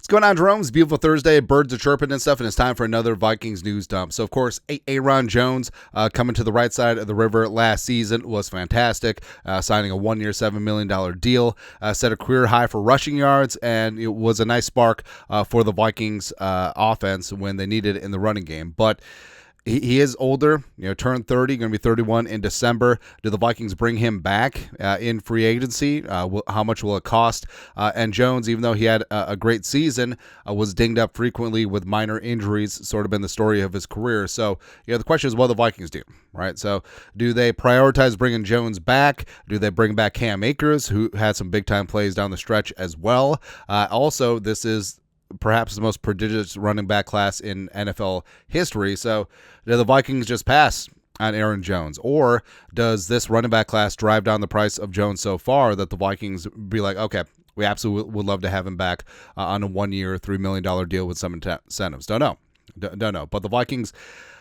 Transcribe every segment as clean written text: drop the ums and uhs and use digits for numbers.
What's going on, Jerome? It's a beautiful Thursday. Birds are chirping and stuff, and it's time for another Vikings news dump. So, of course, Aaron Jones coming to the right side of the river last season was fantastic, signing a one-year, $7 million deal, set a career high for rushing yards, and it was a nice spark for the Vikings offense when they needed it in the running game. But he is older, turned 30, going to be 31 in December. Do the Vikings bring him back in free agency? How much will it cost? And Jones, even though he had a great season, was dinged up frequently with minor injuries, sort of been the story of his career. So, the question is what the Vikings do, right? So, do they prioritize bringing Jones back? Do they bring back Cam Akers, who had some big-time plays down the stretch as well? Also, this is perhaps the most prodigious running back class in NFL history. So do the Vikings just pass on Aaron Jones? Or does this running back class drive down the price of Jones so far that the Vikings be like, okay, we absolutely would love to have him back on a one-year, $3 million deal with some incentives? Don't know. But the Vikings,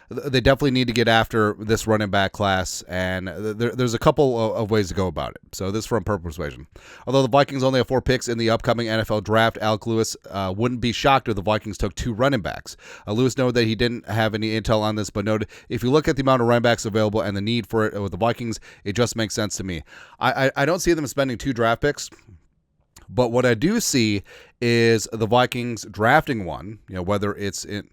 they definitely need to get after this running back class, and there's a couple of ways to go about it. So this is from Purple Persuasion. Although the Vikings only have 4 picks in the upcoming NFL draft, Alec Lewis wouldn't be shocked if the Vikings took 2 running backs. Lewis noted that he didn't have any intel on this, but noted, if you look at the amount of running backs available and the need for it with the Vikings, it just makes sense to me. I don't see them spending 2 draft picks. But what I do see is the Vikings drafting one, whether it's in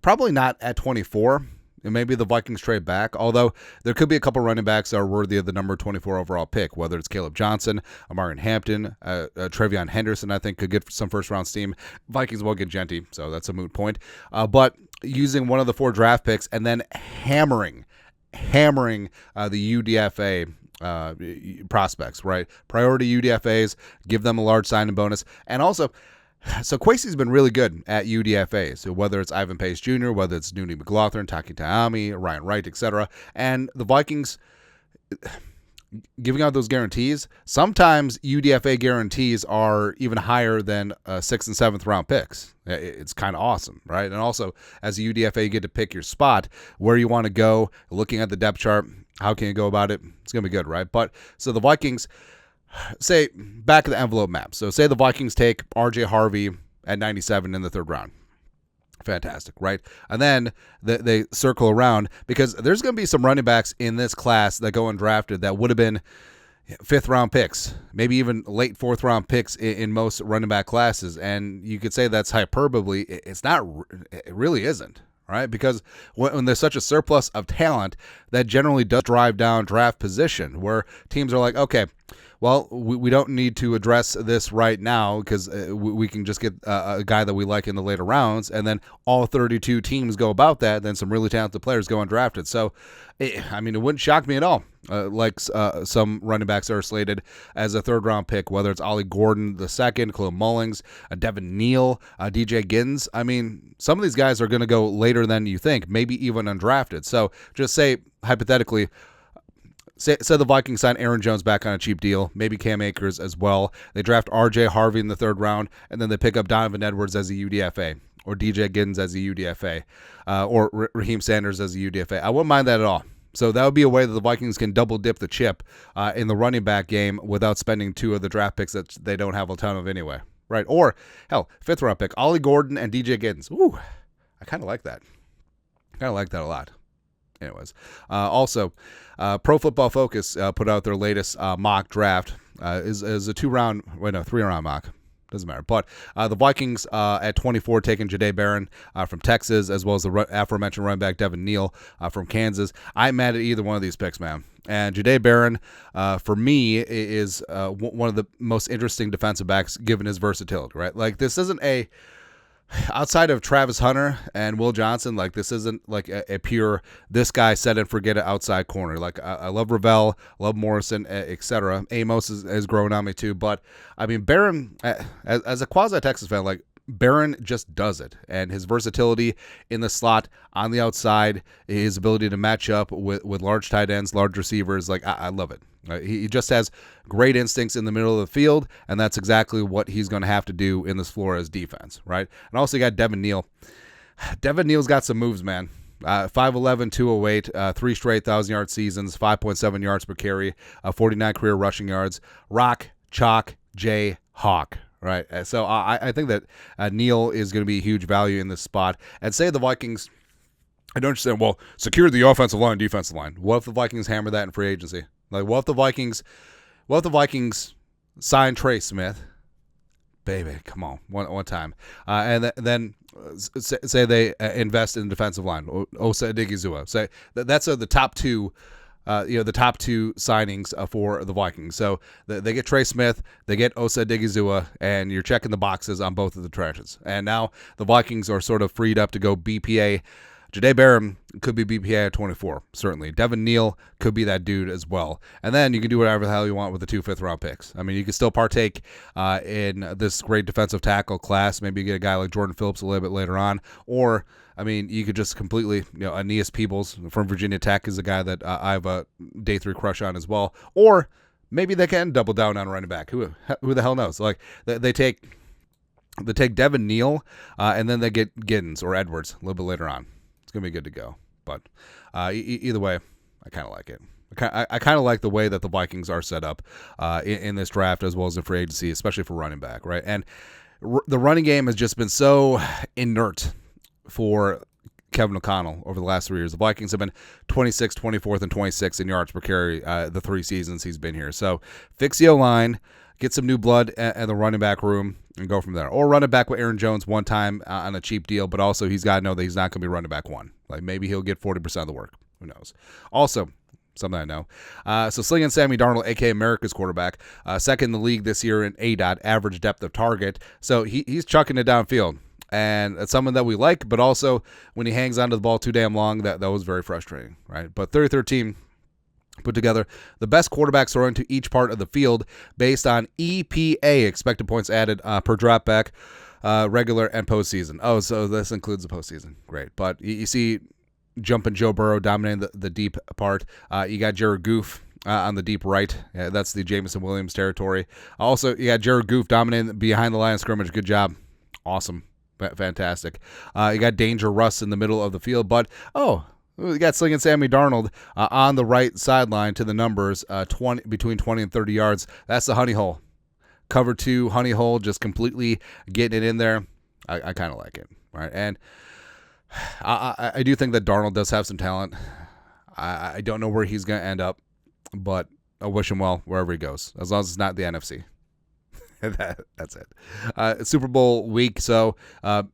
probably not at 24. And maybe the Vikings trade back, although there could be a couple running backs that are worthy of the number 24 overall pick, whether it's Caleb Johnson, Amarian Hampton, Trevion Henderson, I think could get some first-round steam. Vikings won't get Genty, so that's a moot point. But using one of the 4 draft picks and then hammering the UDFA prospects, right? Priority UDFAs, give them a large signing bonus, and also, so Kwesi's been really good at UDFAs, so whether it's Ivan Pace Jr., whether it's Nuni McLaughlin, Taki Taami, Ryan Wright, etc. And the Vikings giving out those guarantees, sometimes UDFA guarantees are even higher than 6th and 7th round picks. It's kind of awesome, right? And also, as a UDFA, you get to pick your spot, where you want to go, looking at the depth chart, how can you go about it? It's going to be good, right? But so the Vikings, say, back of the envelope map. So say the Vikings take R.J. Harvey at 97 in the 3rd round. Fantastic, right? And then they circle around, because there's going to be some running backs in this class that go undrafted that would have been 5th round picks, maybe even late 4th round picks in most running back classes. And you could say that's hyperbole. It's not. It really isn't. Right, because when there's such a surplus of talent, that generally does drive down draft position, where teams are like, okay, well, we don't need to address this right now because we can just get a guy that we like in the later rounds, and then all 32 teams go about that, then some really talented players go undrafted. So, it wouldn't shock me at all. Some running backs are slated as a 3rd round pick, whether it's Ollie Gordon the second, Khalil Mullings, Devin Neal, DJ Giddens. Some of these guys are going to go later than you think, maybe even undrafted. So just say, hypothetically, say the Vikings sign Aaron Jones back on a cheap deal, maybe Cam Akers as well. They draft R.J. Harvey in the 3rd round, and then they pick up Donovan Edwards as a UDFA, or DJ Giddens as a UDFA, or Raheem Sanders as a UDFA. I wouldn't mind that at all. So that would be a way that the Vikings can double dip the chip in the running back game without spending 2 of the draft picks that they don't have a ton of anyway, right? Or, hell, 5th round pick, Ollie Gordon and DJ Giddens. Ooh, I kind of like that. I like that a lot. Anyways, also, Pro Football Focus put out their latest mock draft. Is a 3-round mock. Doesn't matter. But the Vikings at 24 taking Jahdae Barron from Texas, as well as the aforementioned running back Devin Neal from Kansas. I'm mad at either one of these picks, man. And Jahdae Barron, for me, is one of the most interesting defensive backs given his versatility, right? Like, this isn't outside of Travis Hunter and Will Johnson, like, this isn't like a pure, this guy set and forget it outside corner. Like, I love Ravel, love Morrison, etc. Amos has grown on me too. But, Barron, as a quasi-Texas fan, like, Barron just does it. And his versatility in the slot, on the outside, his ability to match up with large tight ends, large receivers, like, I love it. He just has great instincts in the middle of the field, and that's exactly what he's going to have to do in this Flores defense, right? And also you got Devin Neal. Devin Neal's got some moves, man. 5'11", 208, 3 straight 1,000-yard seasons, 5.7 yards per carry, 49 career rushing yards. Rock, Chalk, J, Hawk, right? So I think that Neal is going to be a huge value in this spot. And say the Vikings, I don't understand, well, secure the offensive line, defensive line. What if the Vikings hammer that in free agency? Like, what if the Vikings sign Trey Smith? Baby, come on, one time. And then say they invest in the defensive line, Osa Odighizuwa. Say that's the top two. The top two signings for the Vikings. So they get Trey Smith, they get Osa Odighizuwa, and you're checking the boxes on both of the trenches. And now the Vikings are sort of freed up to go BPA. Jahdae Barham could be BPA at 24, certainly. Devin Neal could be that dude as well. And then you can do whatever the hell you want with the 2 fifth-round picks. I mean, you can still partake in this great defensive tackle class. Maybe you get a guy like Jordan Phillips a little bit later on. Or, I mean, you could just completely, Aeneas Peebles from Virginia Tech is a guy that I have a day 3 crush on as well. Or maybe they can double down on running back. Who the hell knows? Like, they take Devin Neal, and then they get Giddens or Edwards a little bit later on. Going to be good to go. But either way, I kind of like it. I kind of like the way that the Vikings are set up in this draft as well as in free agency, especially for running back, right? And the running game has just been so inert for Kevin O'Connell over the last 3 years. The Vikings have been 26th, 24th, and 26th in yards per carry the 3 seasons he's been here. So fix the O-line, get some new blood at the running back room, and go from there. Or run it back with Aaron Jones one time on a cheap deal, but also he's got to know that he's not going to be running back one. Like, maybe he'll get 40% of the work. Who knows? Also, something I know. So slinging Sammy Darnold, a.k.a. America's quarterback, second in the league this year in ADOT, average depth of target. So he's chucking it downfield. And it's something that we like, but also when he hangs onto the ball too damn long, that was very frustrating, right? But 33rd team put together the best quarterbacks throwing to each part of the field based on EPA, expected points added per dropback, regular and postseason. Oh, so this includes the postseason. Great. But you see jumping Joe Burrow dominating the deep part. You got Jared Goff on the deep right. Yeah, that's the Jameson Williams territory. Also, you got Jared Goff dominating behind the line of scrimmage. Good job. Awesome. Fantastic. You got Danger Russ in the middle of the field. But, we got slinging Sammy Darnold on the right sideline to the numbers, between 20 and 30 yards. That's the honey hole. Cover 2, honey hole, just completely getting it in there. I kind of like it, right? And I do think that Darnold does have some talent. I don't know where he's going to end up, but I wish him well wherever he goes, as long as it's not the NFC. That's it. Super Bowl week, so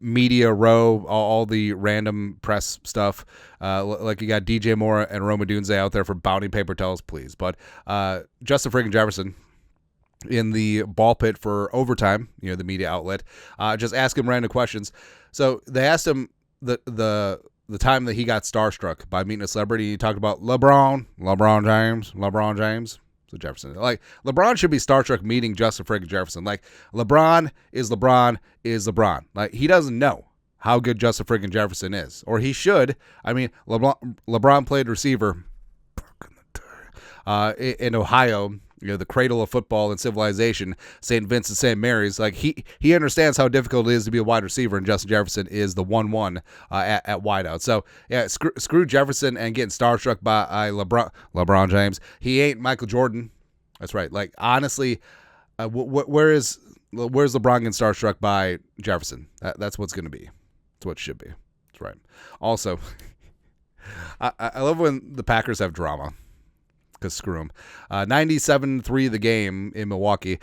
media row, all the random press stuff. Like you got DJ Moore and Rome Odunze out there for bounty paper towels, please. But Justin friggin' Jefferson in the ball pit for overtime, the media outlet, just ask him random questions. So they asked him the time that he got starstruck by meeting a celebrity. He talked about LeBron James. So Jefferson, like, LeBron should be starstruck meeting Justin friggin' Jefferson. Like, LeBron is LeBron. Like, he doesn't know how good Justin friggin' Jefferson is, or he should. I mean, LeBron played receiver in Ohio, the cradle of football and civilization, St. Vincent, St. Mary's. Like, he understands how difficult it is to be a wide receiver, and Justin Jefferson is the 1-1 at wideout. So, yeah, screw Jefferson and getting starstruck by LeBron James. He ain't Michael Jordan. That's right. Like, honestly, where's LeBron getting starstruck by Jefferson? That's what's going to be. That's what it should be. That's right. Also, I love when the Packers have drama. Because screw him. 97-3 the game in Milwaukee.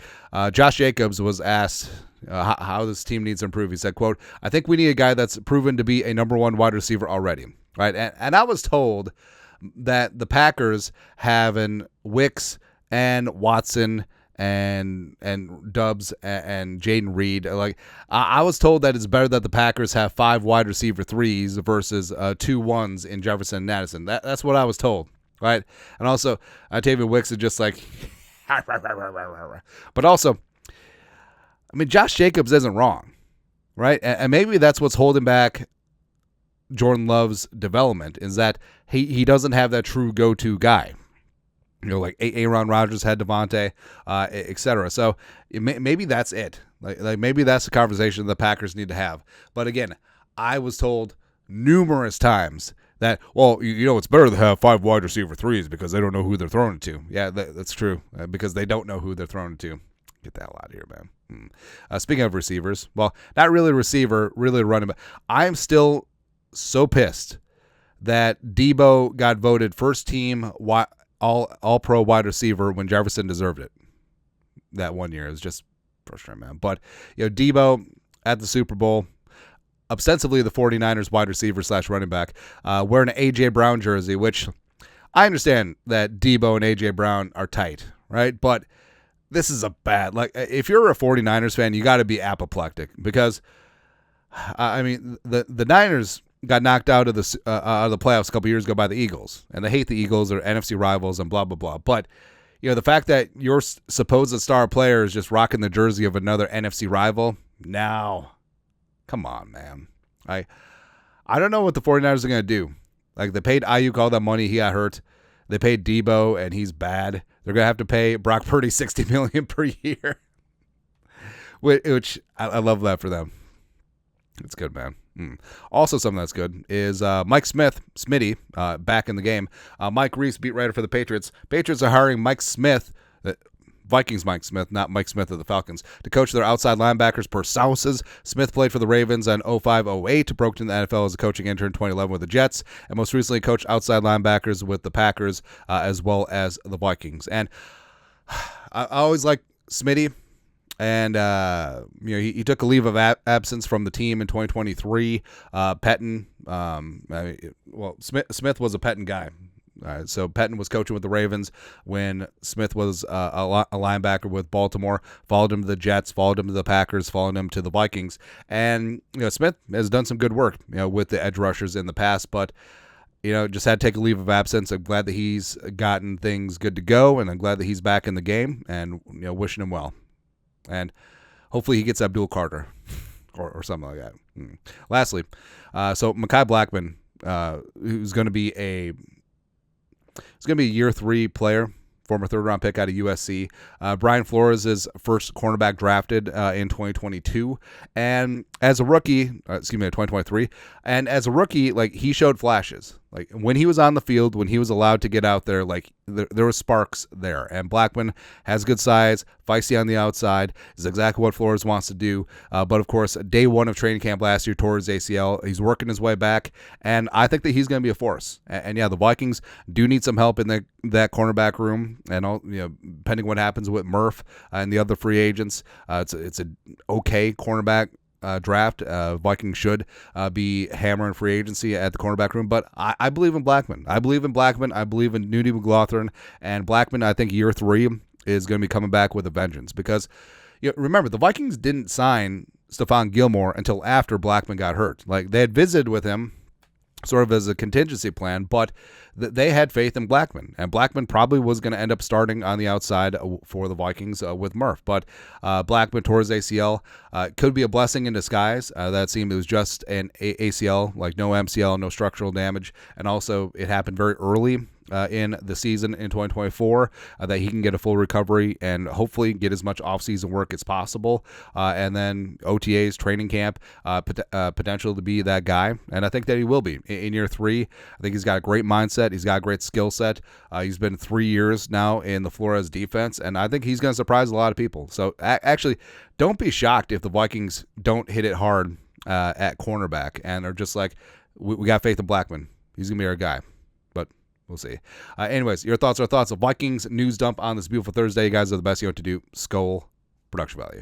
Josh Jacobs was asked how this team needs to improve. He said, quote, "I think we need a guy that's proven to be a number 1 wide receiver already." Right? And I was told that the Packers having Wicks and Watson and Dubs and Jaden Reed, like, I was told that it's better that the Packers have 5 wide receiver 3s versus 2 1s in Jefferson and Addison. That's what I was told. Right, and also Tavian Wicks is just like, but also, I mean, Josh Jacobs isn't wrong, right? And maybe that's what's holding back Jordan Love's development, is that he doesn't have that true go-to guy. Like Aaron Rodgers had Devontae, etc. So maybe that's it. Like maybe that's the conversation the Packers need to have. But again, I was told numerous times that, well, it's better to have 5 wide receiver 3s because they don't know who they're throwing it to. Yeah, that's true, because they don't know who they're throwing it to. Get the hell out of here, man. Speaking of receivers, well, not really a receiver, really a running back. I'm still so pissed that Debo got voted first team all-pro wide receiver when Jefferson deserved it that one year. It was just frustrating, man. But, Debo at the Super Bowl, ostensibly the 49ers wide receiver / running back, wearing an A.J. Brown jersey, which I understand that Debo and A.J. Brown are tight, right? But this is a bad, if you're a 49ers fan, you got to be apoplectic because, the Niners got knocked out of the playoffs a couple years ago by the Eagles, and they hate the Eagles, they're NFC rivals, and blah blah blah. But the fact that your supposed star player is just rocking the jersey of another NFC rival, now, come on, man. I don't know what the 49ers are gonna do. Like, they paid Ayuk all that money, he got hurt. They paid Debo, and he's bad. They're gonna have to pay Brock Purdy $60 million per year, which I love that for them. It's good, man. Also, something that's good is Mike Smith, Smitty, back in the game. Mike Reese, beat writer for the Patriots. Patriots are hiring Mike Smith, Vikings Mike Smith, not Mike Smith of the Falcons, to coach their outside linebackers per sources. Smith played for the Ravens in 05-08, broke into the NFL as a coaching intern in 2011 with the Jets, and most recently coached outside linebackers with the Packers as well as the Vikings. And I always like Smitty. And, he took a leave of absence from the team in 2023. Pettin, Smith was a Pettin guy. So Pettin was coaching with the Ravens when Smith was a linebacker with Baltimore, followed him to the Jets, followed him to the Packers, followed him to the Vikings. And, Smith has done some good work, with the edge rushers in the past, but just had to take a leave of absence. I'm glad that he's gotten things good to go, and I'm glad that he's back in the game, and, wishing him well. And hopefully he gets Abdul Carter or something like that. Lastly, so Mekhi Blackmon, who's going to be a year 3 player, former third-round pick out of USC. Brian Flores' first cornerback drafted in 2022. And as a rookie, 2023. And as a rookie, he showed flashes. When he was on the field, when he was allowed to get out there, there were sparks there. And Blackmon has good size, feisty on the outside, is exactly what Flores wants to do. But, of course, day 1 of training camp last year tore his ACL. He's working his way back, and I think that he's going to be a force. And the Vikings do need some help in that cornerback room, and depending what happens with Murph and the other free agents, it's an okay cornerback draft. Vikings should be hammering free agency at the cornerback room, but I believe in Blackmon. I believe in Nudie McLaughlin, and Blackmon, I think year 3 is going to be coming back with a vengeance because remember, the Vikings didn't sign Stephon Gilmore until after Blackmon got hurt. They had visited with him sort of as a contingency plan, but they had faith in Blackmon, and Blackmon probably was going to end up starting on the outside for the Vikings with Murph. But Blackmon tore his ACL. Could be a blessing in disguise. That seemed it was just an ACL, no MCL, no structural damage, and also it happened very early in the season in 2024, that he can get a full recovery and hopefully get as much offseason work as possible. And then OTAs, training camp, potential to be that guy. And I think that he will be in year 3. I think he's got a great mindset. He's got a great skill set. He's been 3 years now in the Flores defense, and I think he's going to surprise a lot of people. So actually, don't be shocked if the Vikings don't hit it hard at cornerback and are just we got faith in Blackmon. He's going to be our guy. We'll see. Anyways, your thoughts are thoughts of Vikings news dump on this beautiful Thursday. You guys are the best. You know what to do. Skol, production value.